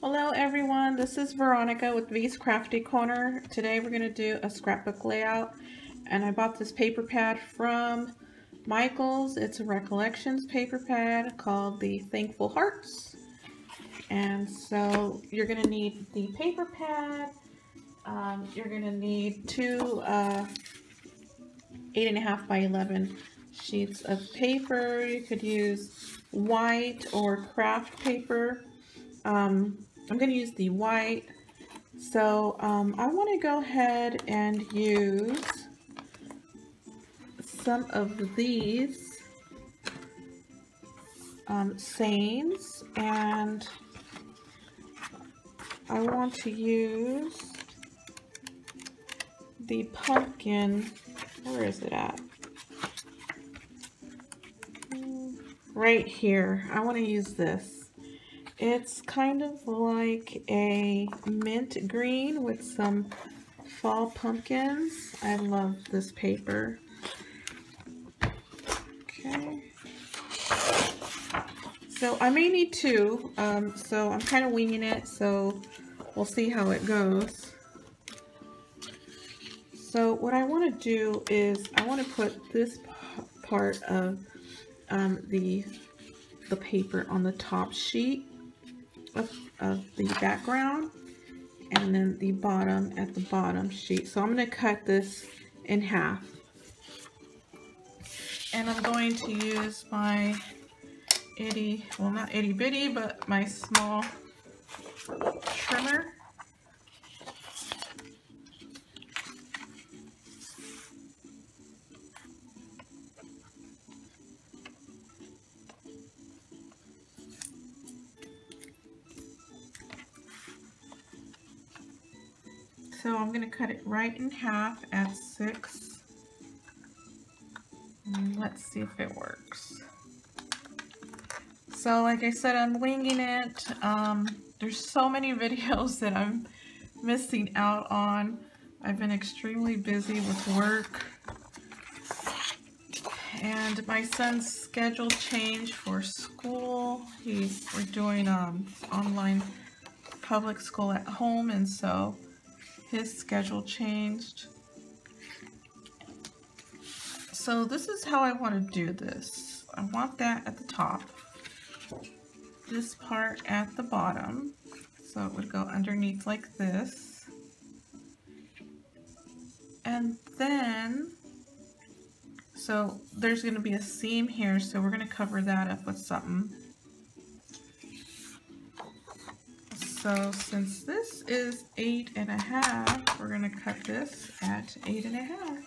Hello everyone, this is Veronica with V's Crafty Corner. Today we're going to do a scrapbook layout, and I bought this paper pad from Michael's. It's a Recollections paper pad called the Thankful Hearts. And so you're going to need the paper pad. You're going to need two 8.5 by 11 sheets of paper. You could use white or craft paper. I'm going to use the white, so I want to go ahead and use some of these sayings, and I want to use the pumpkin. Where is it at? Right here. I want to use this. It's kind of like a mint green with some fall pumpkins. I love this paper. Okay. So I may need two, so I'm kind of winging it, so we'll see how it goes. So what I want to do is I want to put this part of the paper on the top sheet of the background, and then the bottom at the bottom sheet. So I'm going to cut this in half, and I'm going to use my not itty bitty, but my small trimmer. So I'm going to cut it right in half at 6. And let's see if it works. So like I said, I'm winging it. There's so many videos that I'm missing out on. I've been extremely busy with work. And my son's schedule changed for school. We're doing online public school at home, and so his schedule changed. So this is how I want to do this. I want that at the top, this part at the bottom, so it would go underneath like this, and then so there's going to be a seam here, so we're going to cover that up with something. So since this is 8.5, we're going to cut this at 8.5.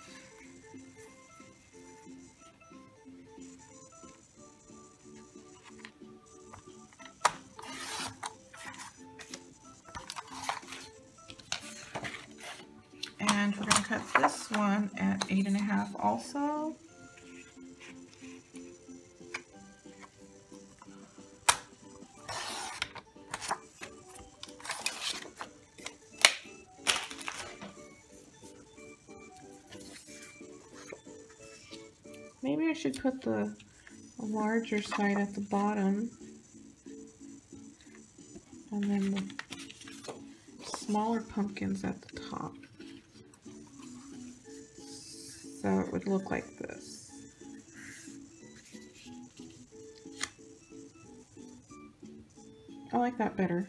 And we're going to cut this one at 8.5 also. Maybe I should put the larger side at the bottom, and then the smaller pumpkins at the top. So it would look like this. I like that better.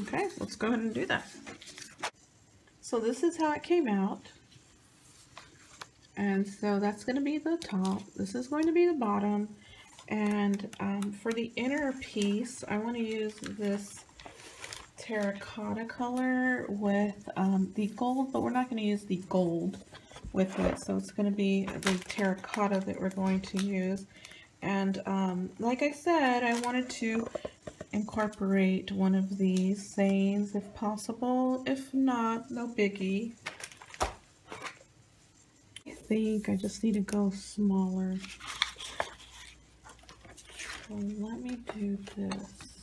Okay, let's go ahead and do that. So this is how it came out. And so that's going to be the top. This is going to be the bottom. And for the inner piece, I want to use this terracotta color with the gold, but we're not going to use the gold with it. So it's going to be the terracotta that we're going to use. And like I said, I wanted to incorporate one of these sayings if possible. If not, no biggie. I think I just need to go smaller. So let me do this.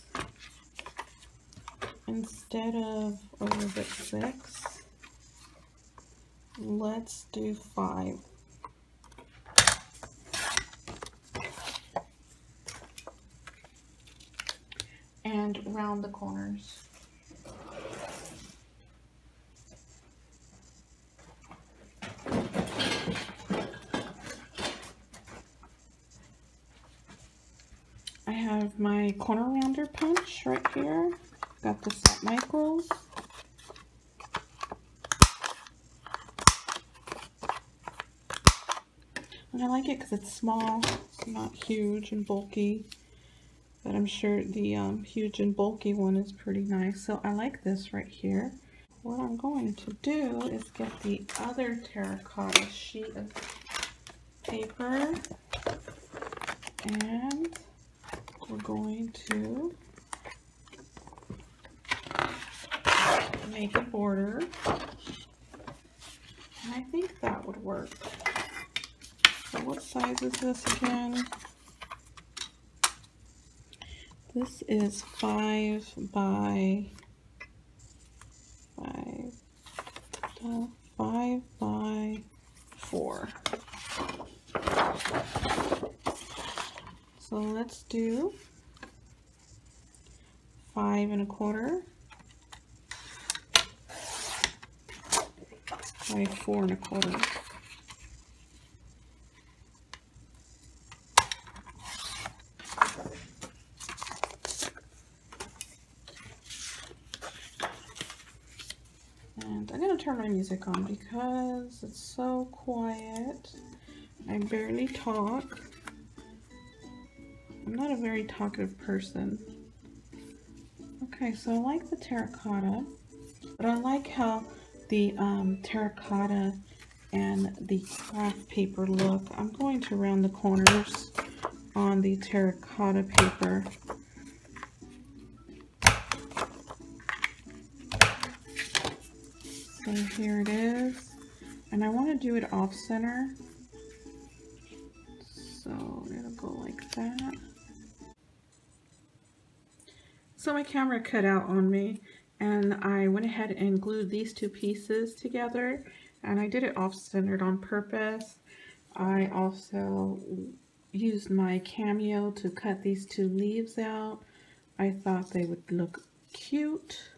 Instead of, what was it, 6? Let's do 5. and round the corners. I have my corner rounder punch right here. Got this at Michael's. And I like it because it's small. It's not huge and bulky. But I'm sure the huge and bulky one is pretty nice. So I like this right here. What I'm going to do is get the other terracotta sheet of paper. And we're going to make a border. And I think that would work. So what size is this again? This is 5 by 4. So let's do 5 1/4 by 4 1/4. And I'm going to turn my music on because it's so quiet. I barely talk. I'm not a very talkative person. Okay, so I like the terracotta, but I like how the terracotta and the craft paper look. I'm going to round the corners on the terracotta paper. So here it is, and I want to do it off center, so it'll go like that. So my camera cut out on me, and I went ahead and glued these two pieces together, and I did it off centered on purpose. I also used my Cameo to cut these two leaves out. I thought they would look cute.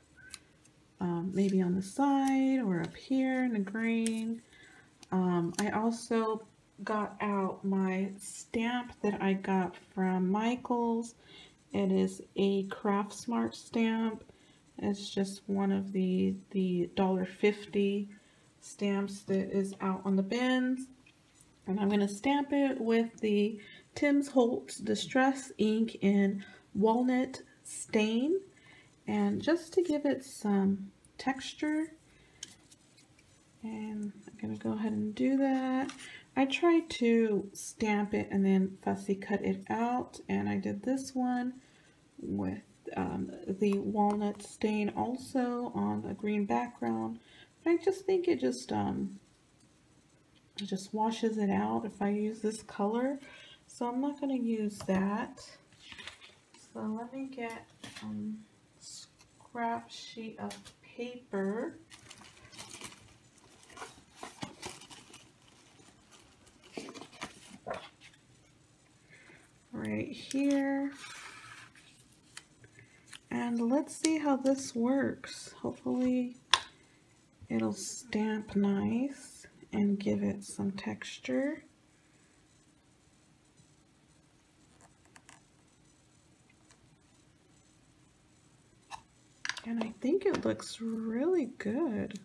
Maybe on the side or up here in the green. I also got out my stamp that I got from Michael's. It is a Craft Smart stamp. It's just one of the $1.50 stamps that is out on the bins. And I'm going to stamp it with the Tim's Holtz Distress ink in Walnut Stain. And just to give it some texture, and I'm going to go ahead and do that. I tried to stamp it and then fussy cut it out, and I did this one with the walnut stain also on a green background. But I just think it just washes it out if I use this color, so I'm not going to use that. So let me get scrap sheet of paper. Right here. And let's see how this works. Hopefully it'll stamp nice and give it some texture. And I think it looks really good.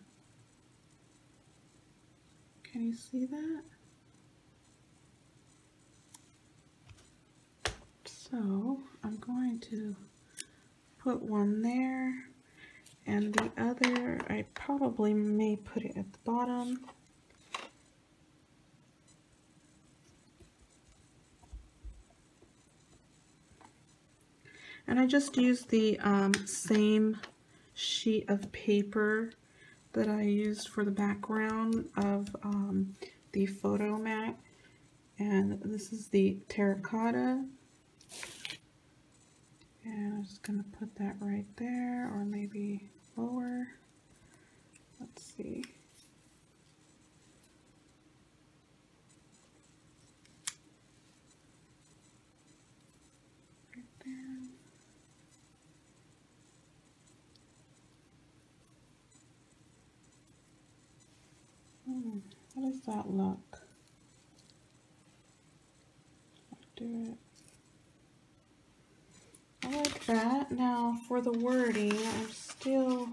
Can you see that? So I'm going to put one there, and the other I probably may put it at the bottom. And I just used the same sheet of paper that I used for the background of the photo mat. And this is the terracotta. And I'm just going to put that right there, or maybe lower. Let's see. Right there. does that look? Do it. I like that. Now for the wording, I'm still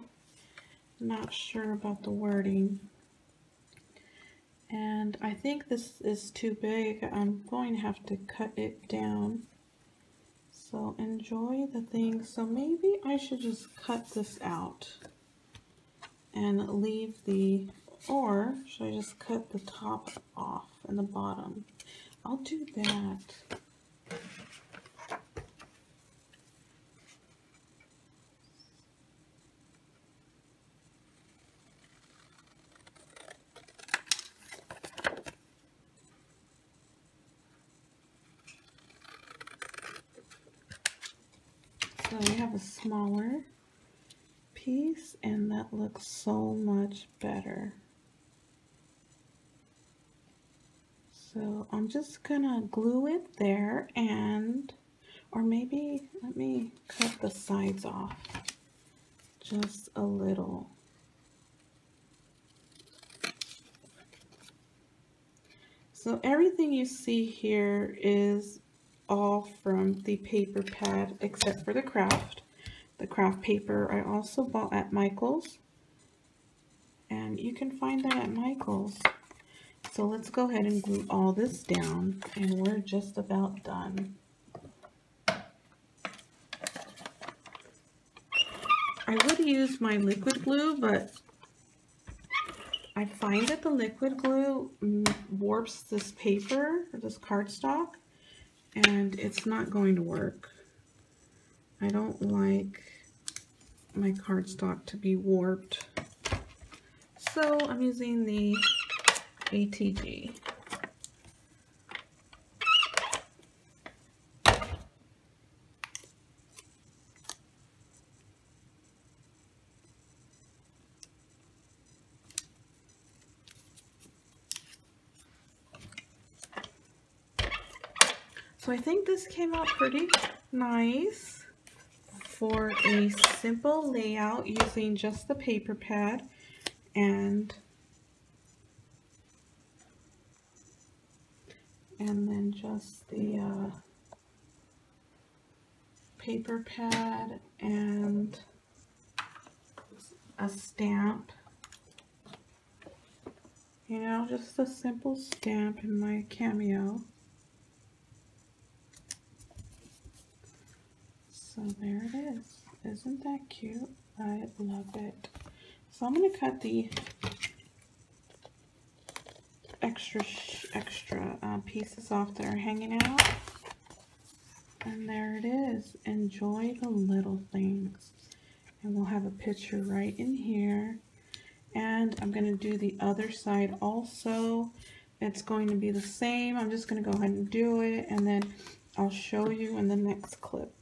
not sure about the wording. And I think this is too big. I'm going to have to cut it down. So enjoy the thing. So maybe I should just cut this out and leave the, or should I just cut the top off and the bottom? I'll do that. So we have a smaller piece, and that looks so much better. So I'm just gonna glue it there, and, or maybe let me cut the sides off just a little. So everything you see here is all from the paper pad except for the craft. The craft paper I also bought at Michael's, and you can find that at Michael's. So let's go ahead and glue all this down, and we're just about done. I would use my liquid glue, but I find that the liquid glue warps this paper, or this cardstock, and it's not going to work. I don't like my cardstock to be warped. So I'm using the ATG. So I think this came out pretty nice for a simple layout using just the paper pad and then just the paper pad and a stamp. You know, just a simple stamp in my Cameo. So there it is. Isn't that cute? I love it. So I'm going to cut the extra pieces off that are hanging out. And there it is. Enjoy the little things. And we'll have a picture right in here. And I'm going to do the other side also. It's going to be the same. I'm just going to go ahead and do it, and then I'll show you in the next clip.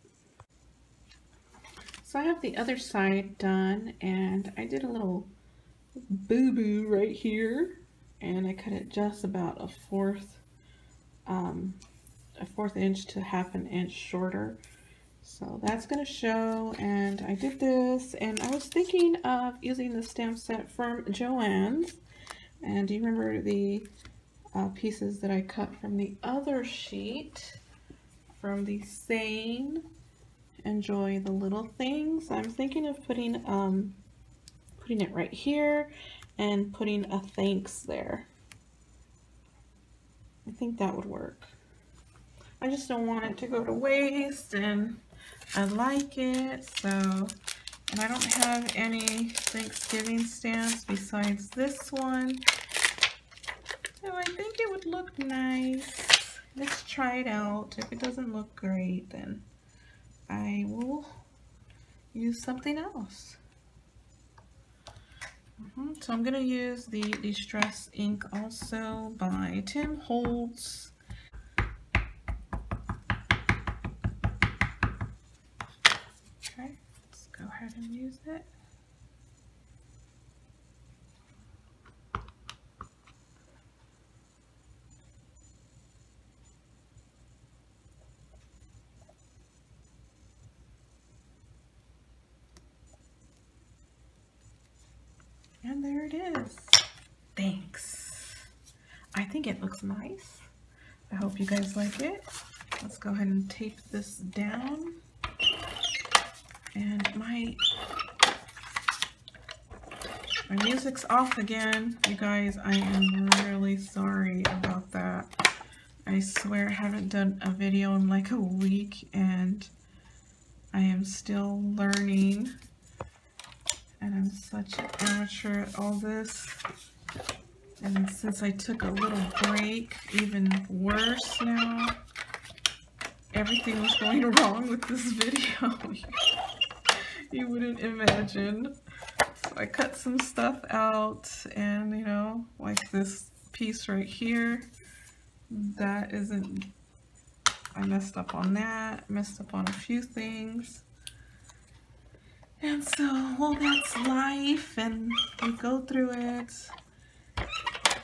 So I have the other side done, and I did a little boo-boo right here, and I cut it just about a fourth inch to half an inch shorter. So that's going to show, and I did this, and I was thinking of using the stamp set from Joann's. And do you remember the pieces that I cut from the other sheet from the Sane Enjoy the Little Things? I'm thinking of putting it right here and putting a thanks there. I think that would work. I just don't want it to go to waste, and I like it. So, and I don't have any Thanksgiving stamps besides this one. So I think it would look nice. Let's try it out. If it doesn't look great, then I will use something else. So I'm going to use the Distress ink also by Tim Holtz. Okay, let's go ahead and use it. And there it is. Thanks. I think it looks nice. I hope you guys like it. Let's go ahead and tape this down. And my music's off again. You guys, I am really sorry about that. I swear I haven't done a video in like a week and I am still learning. And I'm such an amateur at all this. And since I took a little break, even worse now. Everything was going wrong with this video. You wouldn't imagine. So I cut some stuff out, and you know, like this piece right here, that isn't, I messed up on that, messed up on a few things. And so, well, that's life, and we go through it.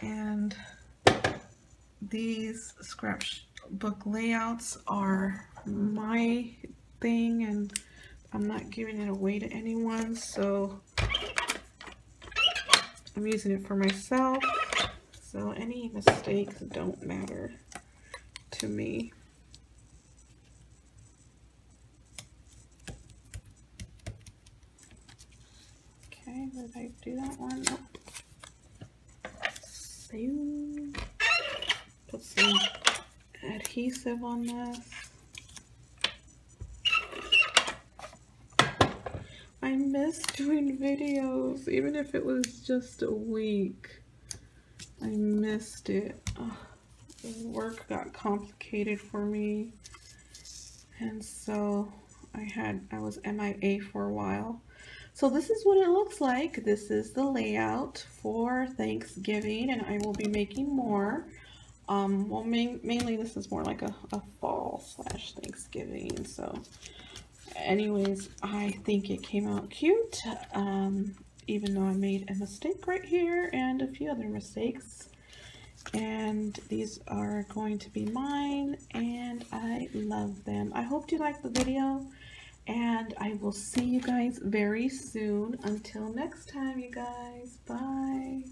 And these scrapbook layouts are my thing, and I'm not giving it away to anyone, so I'm using it for myself. So any mistakes don't matter to me. Okay, did I do that one? Nope. Put some adhesive on this. I miss doing videos, even if it was just a week. I missed it. Work got complicated for me, and so I was MIA for a while. So this is what it looks like. This is the layout for Thanksgiving, and I will be making more. Well, mainly this is more like a fall / Thanksgiving. So anyways, I think it came out cute, even though I made a mistake right here and a few other mistakes. And these are going to be mine, and I love them. I hope you liked the video, and I will see you guys very soon. Until next time, you guys. Bye.